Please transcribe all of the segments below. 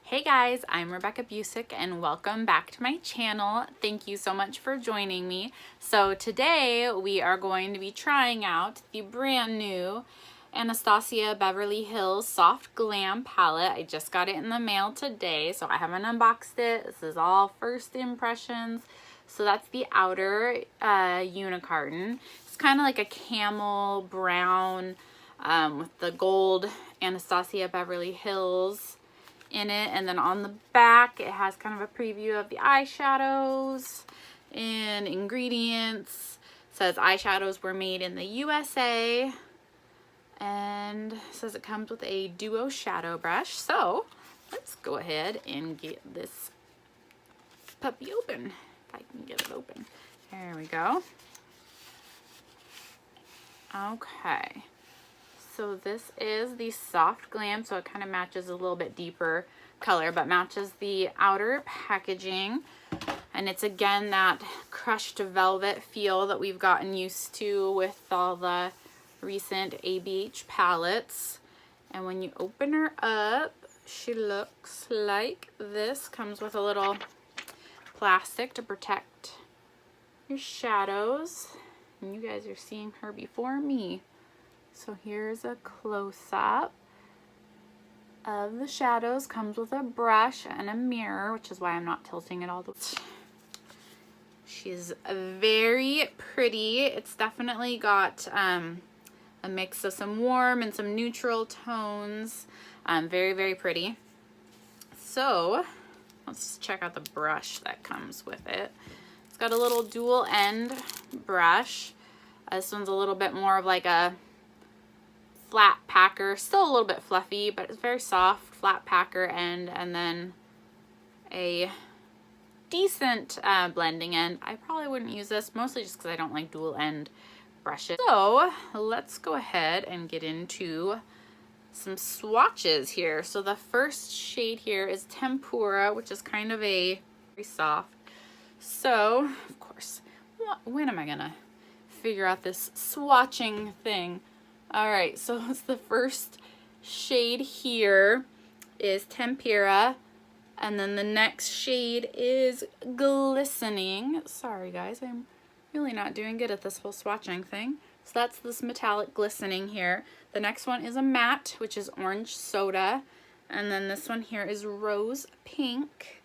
Hey guys, I'm Rebecca Busick and welcome back to my channel. Thank you so much for joining me. So today we are going to be trying out the brand new Anastasia Beverly Hills Soft Glam palette. I just got it in the mail today, so I haven't unboxed it. This is all first impressions. So that's the outer unicarton. It's kind of like a camel brown with the gold Anastasia Beverly Hills in it, and then on the back it has kind of a preview of the eyeshadows and ingredients. It says eyeshadows were made in the USA, and it says it comes with a duo shadow brush. So let's go ahead and get this puppy open, if I can get it open. There we go. Okay, so this is the Soft Glam, so it kind of matches a little bit deeper color, but matches the outer packaging. And it's again that crushed velvet feel that we've gotten used to with all the recent ABH palettes. And when you open her up, she looks like this. Comes with a little plastic to protect your shadows. And you guys are seeing her before me. So here's a close-up of the shadows. Comes with a brush and a mirror, which is why I'm not tilting it all the way. She's very pretty. It's definitely got a mix of some warm and some neutral tones. Very, very pretty. So let's check out the brush that comes with it. It's got a little dual end brush. This one's a little bit more of like a flat packer, still a little bit fluffy, but it's very soft, flat packer end, and then a decent blending end. I probably wouldn't use this, mostly just because I don't like dual end brushes. So let's go ahead and get into some swatches here. So the first shade here is Tempura, which is kind of a very soft. So of course, when am I gonna figure out this swatching thing? All right, so it's the first shade here is Tempura, and then the next shade is Glistening. Sorry guys, I'm really not doing good at this whole swatching thing. So that's this metallic glistening here. The next one is a matte, which is Orange Soda, and then this one here is Rose Pink.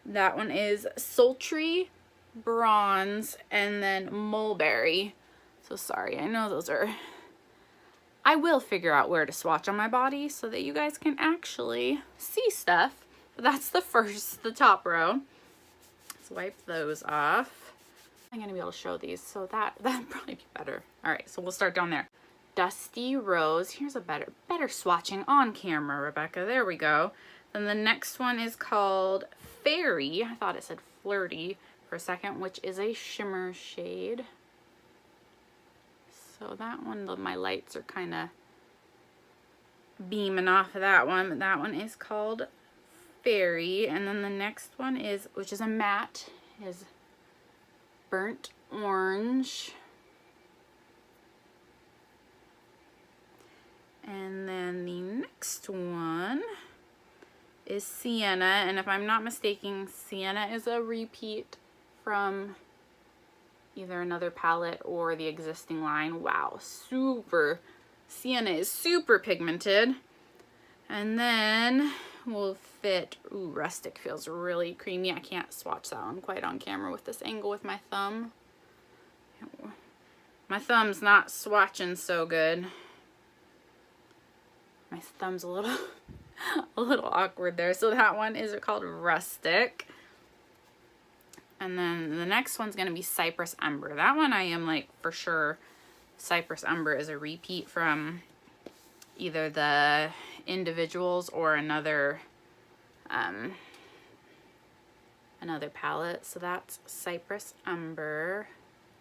That one is Sultry Bronze, and then Mulberry. So sorry, I know those are... I will figure out where to swatch on my body so that you guys can actually see stuff. But that's the top row. Let's wipe those off. I'm gonna be able to show these, so that'd probably be better. All right, so we'll start down there. Dusty Rose. Here's a better swatching on camera, Rebecca. There we go. Then the next one is called Fairy. I thought it said Flirty for a second, which is a shimmer shade. So that one, my lights are kind of beaming off of that one, but that one is called Fairy. And then the next one is, which is a matte, is Burnt Orange. And then the next one is Sienna, and if I'm not mistaken, Sienna is a repeat from either another palette or the existing line. Wow, Sienna is super pigmented. And then we'll fit, ooh, Rustic feels really creamy. I can't swatch that one quite on camera with this angle with my thumb. My thumb's not swatching so good. My thumb's a little a little awkward there. So that one is called Rustic. And then the next one's going to be Cypress Umber. That one I am like for sure Cypress Umber is a repeat from either the individuals or another palette. So that's Cypress Umber.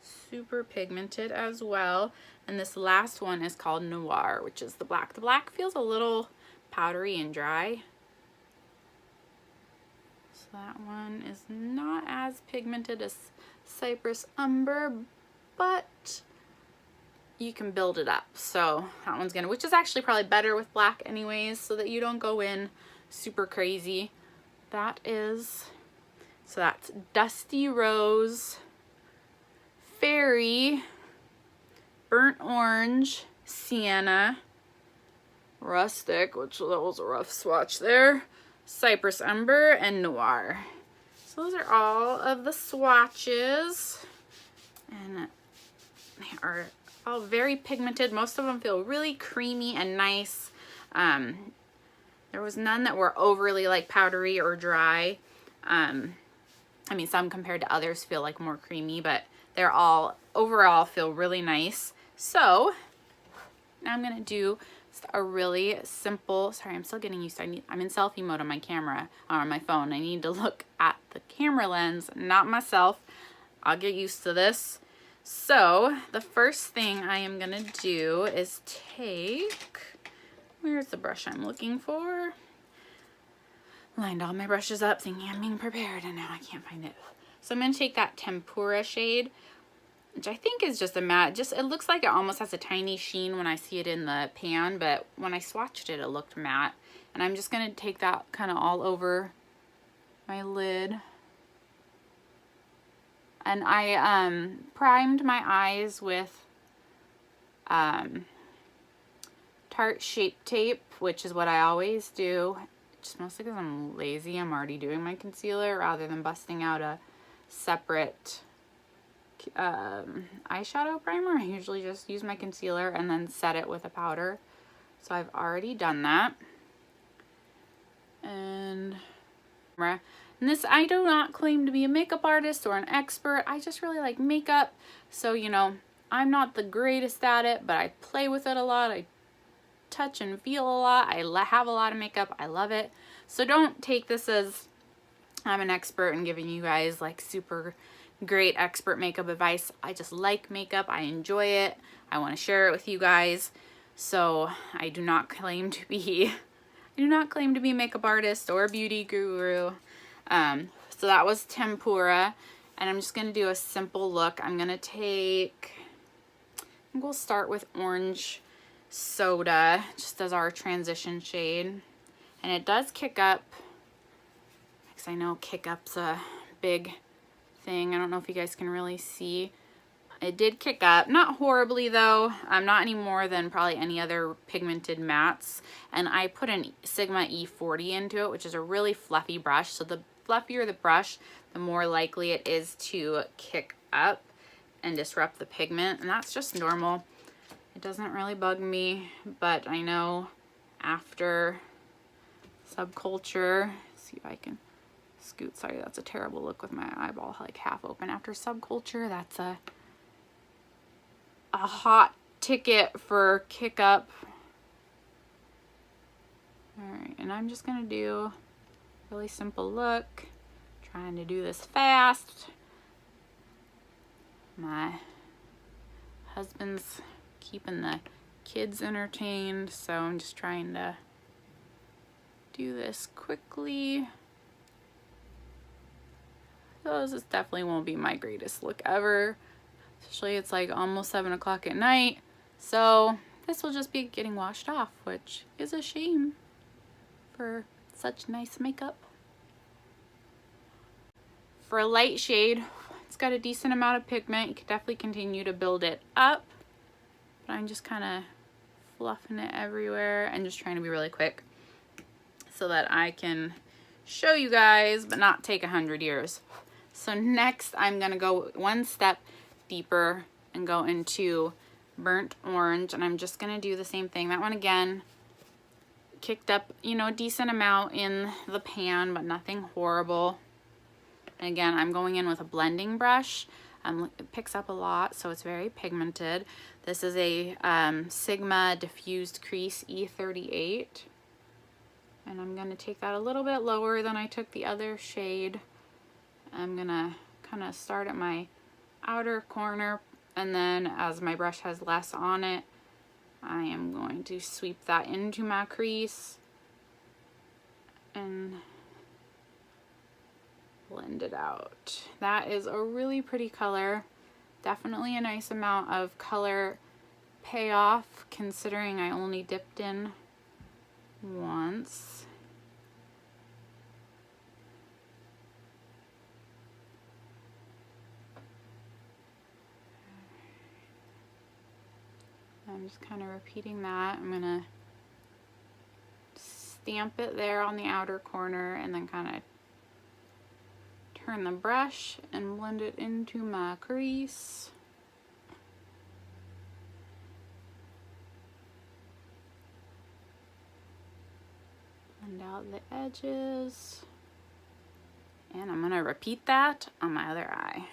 Super pigmented as well. And this last one is called Noir, which is the black. The black feels a little powdery and dry. So that one is not as pigmented as Cypress Umber, but you can build it up. So that one's gonna, which is actually probably better with black anyways, so that you don't go in super crazy. That is, so that's Dusty Rose, Fairy, Burnt Orange, Sienna, Rustic, which that was a rough swatch there, Cypress Umber, and Noir. So those are all of the swatches, and they are all very pigmented. Most of them feel really creamy and nice. There was none that were overly like powdery or dry. I mean, some compared to others feel like more creamy, but they're all overall feel really nice. So now I'm gonna do a really simple, sorry, I'm still getting used to, I'm in selfie mode on my camera, on my phone. I need to look at the camera lens, not myself. I'll get used to this. So the first thing I am gonna do is take, where's the brush I'm looking for? Lined all my brushes up thinking I'm being prepared, and now I can't find it. So I'm gonna take that Tempura shade, which I think is just a matte, it looks like it almost has a tiny sheen when I see it in the pan, but when I swatched it, it looked matte. And I'm just gonna take that kind of all over my lid. And I primed my eyes with Tarte Shape Tape, which is what I always do. Just mostly because I'm lazy, I'm already doing my concealer rather than busting out a separate eyeshadow primer. I usually just use my concealer and then set it with a powder. So I've already done that. And this, I do not claim to be a makeup artist or an expert. I just really like makeup. So, you know, I'm not the greatest at it, but I play with it a lot. I touch and feel a lot. I have a lot of makeup. I love it. So don't take this as I'm an expert and giving you guys like super great expert makeup advice. I just like makeup. I enjoy it. I want to share it with you guys. So I do not claim to be a makeup artist or a beauty guru. So that was Tempura, and I'm just gonna do a simple look. I'm gonna we'll start with Orange Soda just as our transition shade, and it does kick up, because I know kick up's a big thing. I don't know if you guys can really see. It did kick up, not horribly though. Not any more than probably any other pigmented mattes. And I put an Sigma E40 into it, which is a really fluffy brush. So the fluffier the brush, the more likely it is to kick up and disrupt the pigment. And that's just normal. It doesn't really bug me, but I know after Subculture, see if I can scoot. Sorry, that's a terrible look with my eyeball like half open. After Subculture, that's a hot ticket for kick up. Alright, and I'm just gonna do a really simple look, trying to do this fast. My husband's keeping the kids entertained, so I'm just trying to do this quickly. So this definitely won't be my greatest look ever. Especially it's like almost 7 o'clock at night. So this will just be getting washed off, which is a shame for such nice makeup. For a light shade, it's got a decent amount of pigment. You could definitely continue to build it up. But I'm just kind of fluffing it everywhere and just trying to be really quick so that I can show you guys, but not take 100 years. So next I'm gonna go one step deeper and go into Burnt Orange, and I'm just gonna do the same thing. That one again kicked up, you know, a decent amount in the pan, but nothing horrible. And again, I'm going in with a blending brush. It picks up a lot, so it's very pigmented. This is a Sigma Diffused Crease E38, and I'm gonna take that a little bit lower than I took the other shade. I'm gonna kind of start at my outer corner, and then as my brush has less on it, I am going to sweep that into my crease and blend it out. That is a really pretty color. Definitely a nice amount of color payoff considering I only dipped in once. I'm just kind of repeating that. I'm gonna stamp it there on the outer corner and then kind of turn the brush and blend it into my crease. Blend out the edges. And I'm gonna repeat that on my other eye.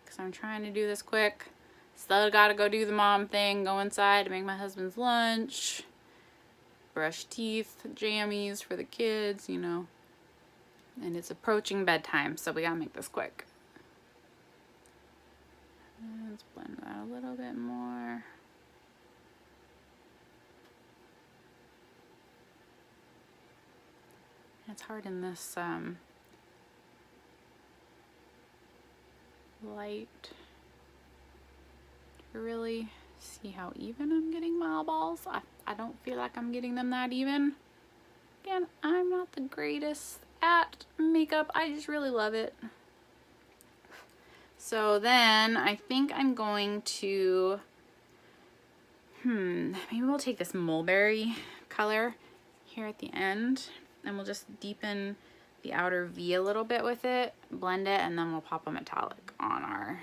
Because I'm trying to do this quick. Still gotta go do the mom thing, go inside to make my husband's lunch, brush teeth, jammies for the kids, you know. And it's approaching bedtime, so we gotta make this quick. Let's blend that a little bit more. It's hard in this light to really see how even I'm getting my eyeballs. I don't feel like I'm getting them that even. Again, I'm not the greatest at makeup. I just really love it. So then I think I'm going to, maybe we'll take this mulberry color here at the end and we'll just deepen the outer V a little bit with it, blend it, and then we'll pop a metallic on our,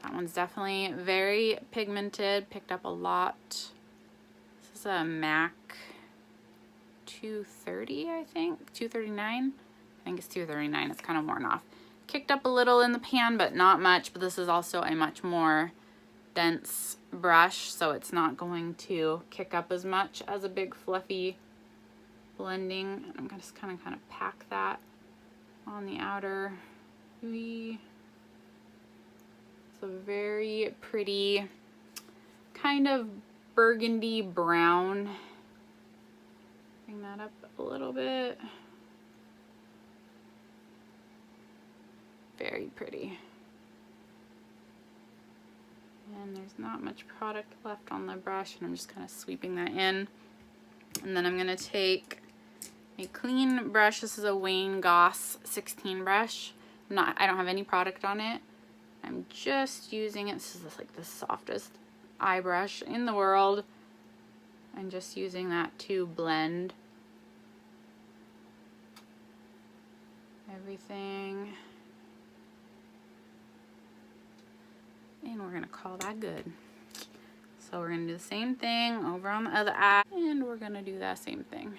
that one's definitely very pigmented, picked up a lot. This is a MAC 230, I think, 239. I think it's 239, it's kind of worn off. Kicked up a little in the pan, but not much, but this is also a much more dense brush, so it's not going to kick up as much as a big fluffy blending. I'm gonna just kind of pack that on the outer V. It's a very pretty kind of burgundy brown. Bring that up a little bit. Very pretty. And there's not much product left on the brush, and I'm just kind of sweeping that in. And then I'm gonna take a clean brush. This is a Wayne Goss 16 brush. I don't have any product on it. I'm just using it. This is like the softest eye brush in the world. I'm just using that to blend everything. And we're gonna call that good. So we're gonna do the same thing over on the other eye, and we're gonna do that same thing.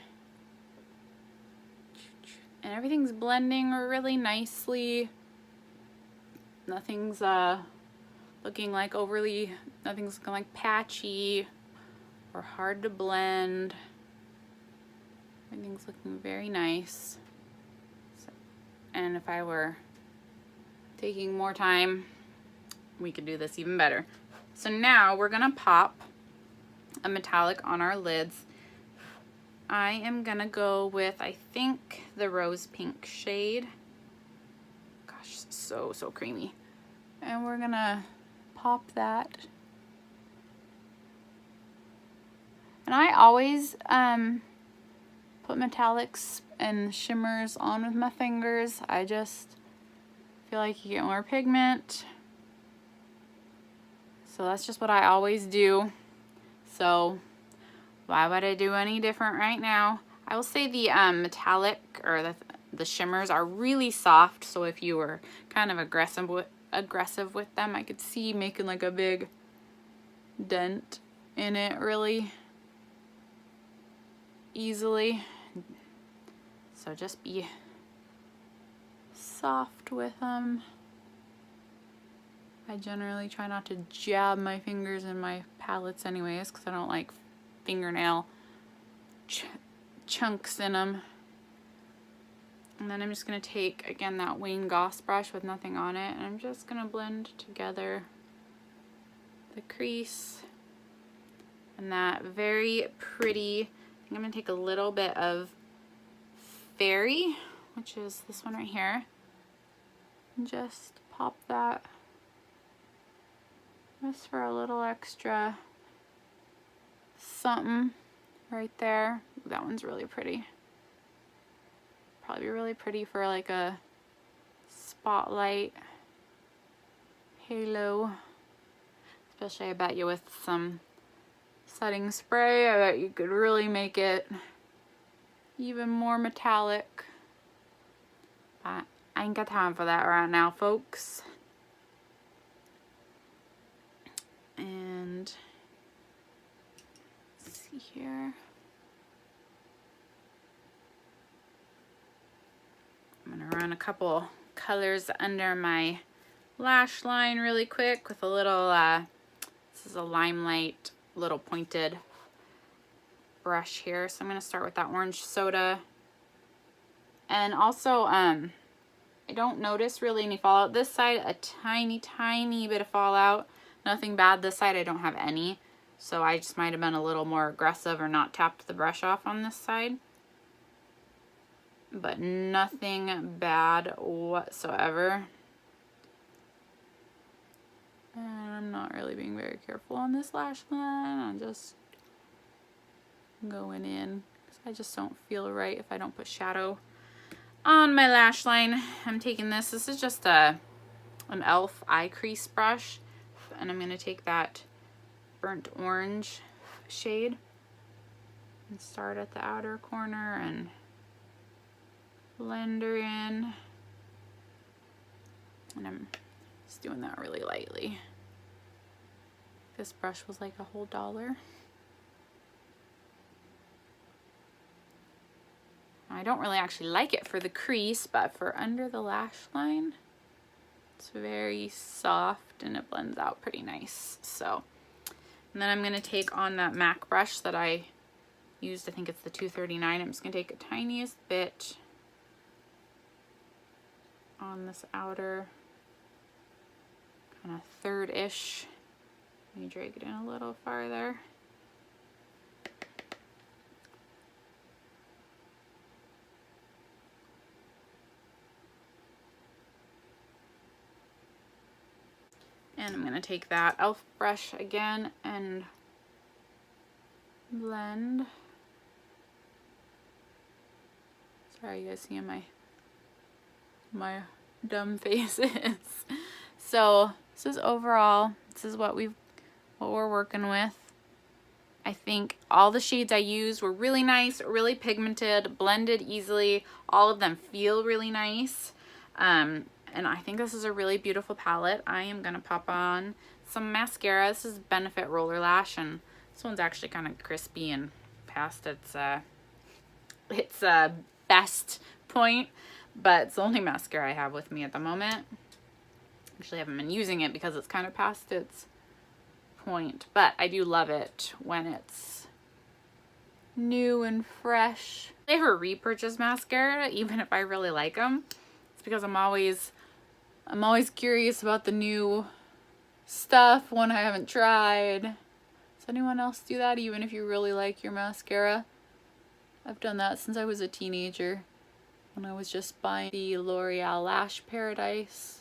And everything's blending really nicely. Nothing's looking like nothing's looking like patchy or hard to blend. Everything's looking very nice. So, and if I were taking more time, we could do this even better. So now we're gonna pop a metallic on our lids. I am gonna go with, I think, the rose pink shade. Gosh, so creamy. And we're gonna pop that. And I always put metallics and shimmers on with my fingers. I just feel like you get more pigment. So that's just what I always do. So why would I do any different right now? I will say the metallic or the shimmers are really soft. So if you were kind of aggressive with them, I could see making like a big dent in it really easily. So just be soft with them. I generally try not to jab my fingers in my palettes anyways, because I don't like fingernail chunks in them. And then I'm just going to take, again, that Wayne Goss brush with nothing on it, and I'm just going to blend together the crease and that very pretty. I think I'm going to take a little bit of Fairy, which is this one right here, and just pop that just for a little extra something right there. That one's really pretty. Probably be really pretty for like a spotlight halo, Especially I bet you with some setting spray, I bet you could really make it even more metallic. But I ain't got time for that right now, folks. And let's see here. I'm gonna run a couple colors under my lash line really quick with a little, this is a Limelight little pointed brush here. So I'm gonna start with that orange soda. And also, I don't notice really any fallout. This side, a tiny bit of fallout. Nothing bad. This side, I don't have any. So I just might have been a little more aggressive or not tapped the brush off on this side. But nothing bad whatsoever. And I'm not really being very careful on this lash line. I'm just going in because I just don't feel right if I don't put shadow on my lash line. I'm taking this. This is just an e.l.f. eye crease brush. And I'm going to take that burnt orange shade and start at the outer corner and blend her in. And I'm just doing that really lightly. This brush was like a whole $1. I don't really actually like it for the crease, but for under the lash line, it's very soft and it blends out pretty nice. So, and then I'm going to take on that MAC brush that I used, I think it's the 239. I'm just going to take a tiniest bit on this outer kind of third-ish. Let me drag it in a little farther. And I'm going to take that e.l.f. brush again and blend. Sorry, you guys seeing my dumb faces. So this is overall, this is what we're working with. I think all the shades I used were really nice, really pigmented, blended easily. All of them feel really nice. And I think this is a really beautiful palette. I am going to pop on some mascara. This is Benefit Roller Lash, and this one's actually kind of crispy and past its best point, but it's the only mascara I have with me at the moment. Actually, I haven't been using it because it's kind of past its point, but I do love it when it's new and fresh. I never repurchase mascara, even if I really like them. It's because I'm always curious about the new stuff, one I haven't tried. Does anyone else do that, even if you really like your mascara? I've done that since I was a teenager, when I was just buying the L'Oreal Lash Paradise,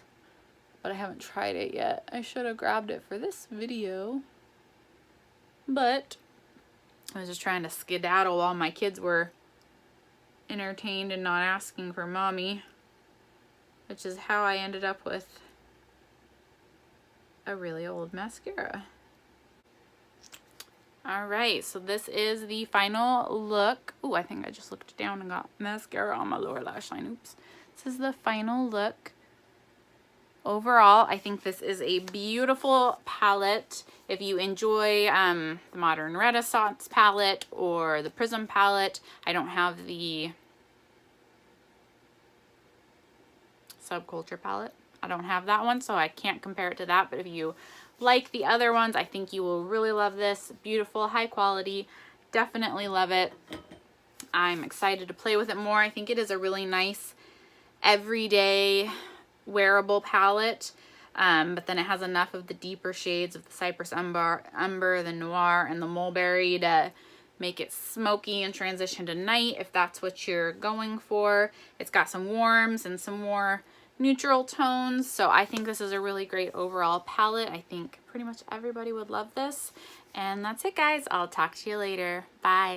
but I haven't tried it yet. I should have grabbed it for this video, but I was just trying to skedaddle while my kids were entertained and not asking for mommy, which is how I ended up with a really old mascara. Alright, so this is the final look. Ooh, I think I just looked down and got mascara on my lower lash line. Oops. This is the final look. Overall, I think this is a beautiful palette. If you enjoy the Modern Renaissance palette or the Prism palette, I don't have the Subculture palette. I don't have that one, so I can't compare it to that, but if you like the other ones, I think you will really love this. Beautiful, high quality. Definitely love it. I'm excited to play with it more. I think it is a really nice everyday wearable palette, but then it has enough of the deeper shades of the Cypress Umber, the Noir, and the Mulberry to make it smoky and transition to night if that's what you're going for. It's got some warms and some more neutral tones, so I think this is a really great overall palette. I think pretty much everybody would love this. And that's it, guys. I'll talk to you later. Bye.